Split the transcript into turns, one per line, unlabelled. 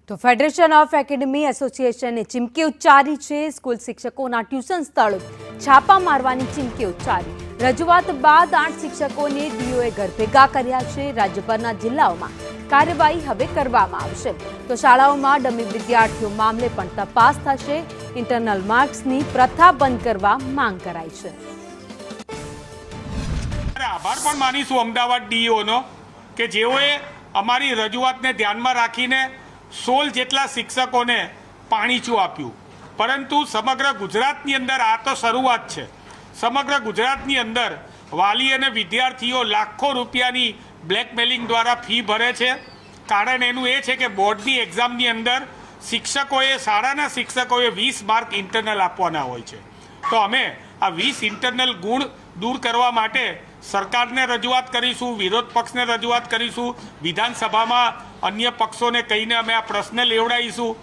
તો federation of academy એસોસિએશને ચીમકી ઉચ્ચારી છે। સ્કૂલ શિક્ષકોના ટ્યુશન સ્થળો છાપા મારવાની ચીમકી ઉચ્ચારી। રજૂઆત બાદ 8 શિક્ષકોને ડીઓએ ઘર ભેગા કર્યા છે। રાજ્યભરના જિલ્લાઓમાં કાર્યવાહી હવે કરવામાં આવશે। તો શાળાઓમાં ડમી વિદ્યાર્થીઓ મામલે પણ તપાસ થશે। ઇન્ટરનલ માર્ક્સની પ્રથા બંધ કરવા માંગ કરાઈ છે।
આભાર પણ માનીશું અમદાવાદ ડીઓનો કે જેઓએ અમારી રજૂઆતને ધ્યાનમાં રાખીને 16 જેટલા શિક્ષકોને પાણીચું આપ્યું। પરંતુ સમગ્ર ગુજરાતની અંદર આ તો શરૂઆત છે। સમગ્ર ગુજરાતની અંદર વાલી અને વિદ્યાર્થીઓ લાખો રૂપિયાની બ્લેકમેલિંગ દ્વારા ફી ભરે છે। કારણ એનું એ છે કે બોર્ડની એક્ઝામની અંદર શાળાના શિક્ષકોએ 20 માર્ક ઇન્ટરનલ આપવાના હોય છે। તો અમે આ 20 ઇન્ટરનલ ગુણ દૂર કરવા માટે સરકારને રજૂઆત કરીશું, વિરોધ પક્ષને રજૂઆત કરીશું, વિધાનસભામાં અન્ય પક્ષોને કહીને અમે આ પ્રશ્ન લેવડાવીશું।